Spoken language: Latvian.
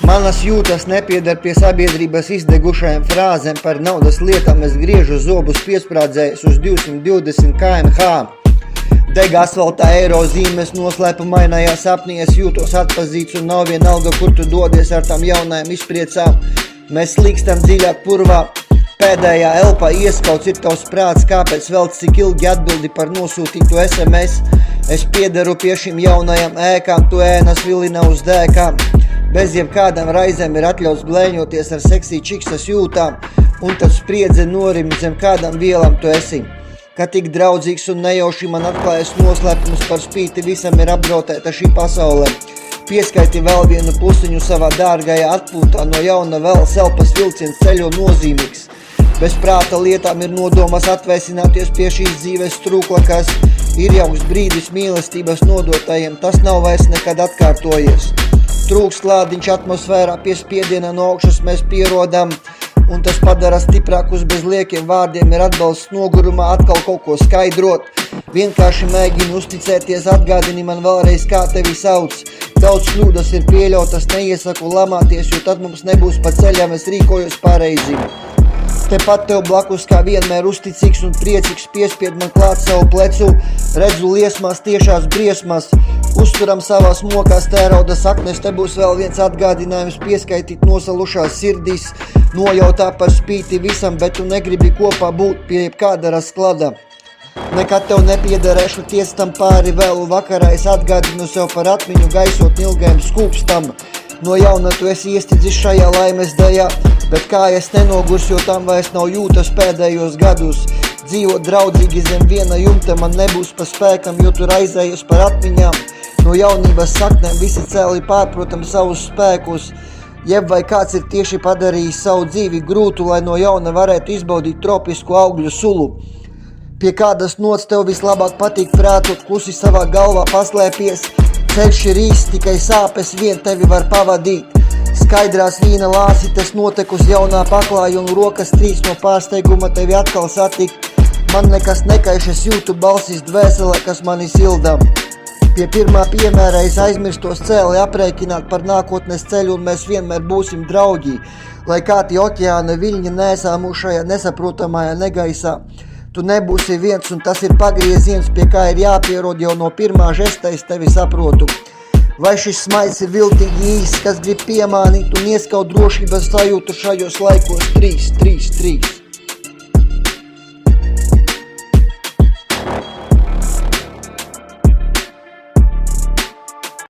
Manas jūtas nepiedar pie sabiedrības izdegušajām frāzēm par naudas lietām. Es griežu zobus piesprādzējis uz 220 km/h. Deg asfaltā eiro zīmes noslēpumainajā sapnī. Es jūtos atpazīts un nav vienalga, kur tu dodies ar tām jaunajām izpriecām. Mēs slīkstam dziļāk purvā. Pēdējā elpā ieskauts ir tavs prāts, kāpēc vēl cik ilgi atbildi par nosūtītu SMS. Es piederu pie šīm jaunajām ēkām, tu ēnas vilina uz dēkām. Bez jebkādām raizēm ir atļauts blēņoties ar seksī čiksas jūtām, un tad spriedze norim zem kādām vielām tu esi. Kad tik draudzīgs un nejauši man atklājas noslēpums, par spīti visam ir apdrautēta šī pasaule. Pieskaiti vēl vienu pusiņu savā dārgajā atpūtā, no jauna vēl selpas vilciens ceļo nozīmīgs. Bez prāta lietām ir nodomas atvēsināties pie šīs dzīves trūkla, kas ir jauks brīdis mīlestības nodotajiem, tas nav vairs nekad atkārtojies. Trūkst lādiņš atmosfērā, pie spiediena no augšas mēs pierodam, un tas padara stiprākus bez liekiem vārdiem, ir atbalsts nogurumā atkal kaut ko skaidrot. Vienkārši mēģini uzticēties, atgādini man vēlreiz, kā tevi sauc. Daudz kļūdas ir pieļautas, neiesaku lamāties, jo tad mums nebūs pa ceļam, es rīkojos pareizi. Tepat tev blakus kā vienmēr uzticīgs un priecīgs piespied man klāt savu plecu. Redzu liesmās tiešās briesmas, uzturam savās mokās tērauda saknes. Te būs vēl viens atgādinājums pieskaitīt nosalušās sirdīs. Nojautā par spīti visam, bet tu negribi kopā būt pie jebkāda rasklada. Nekad tev nepiederēšu ties tam pāri vēlu vakarā, es atgādinu sev par atmiņu gaisot ilgajam skūpstam. No jauna tu esi iestidzis šajā laimes dejā, bet kājas nenogurs, jo tam vairs nav jūtas pēdējos gadus. Dzīvot draudzīgi zem viena jumta man nebūs pa spēkam, jo tu raizējies par atmiņām. No jaunības saknēm visi cēli pārprotam savus spēkus, jeb vai kāds ir tieši padarījis savu dzīvi grūtu, lai no jauna varētu izbaudīt tropisku augļu sulu. Pie kādas nots tev vislabāk patīk prātot, klusi savā galvā paslēpies. Ceļš ir īsts, tikai sāpes vien tevi var pavadīt. Skaidrās vīna lāsites notek uz jaunā paklāja un rokas trīs no pārsteiguma tevi atkal satikt. Man nekas nekaiš, es jūtu balsis dvēselē, kas mani silda. Pie pirmā piemēra es aizmirstos cēli aprēķināt par nākotnes ceļu, un mēs vienmēr būsim draugi. Lai kā tie oķeāna viļņi nesā mūs šajā nesaprotamajā negaisā. Tu nebūsi viens, un tas ir pagrieziens, pie kā ir jāpierod, jau no pirmā žesta es tevi saprotu. Vai šis smaids ir viltīgi īsts, kas grib piemānīt un ieskaut drošības sajūtu šajos laikos 3, 3, 3.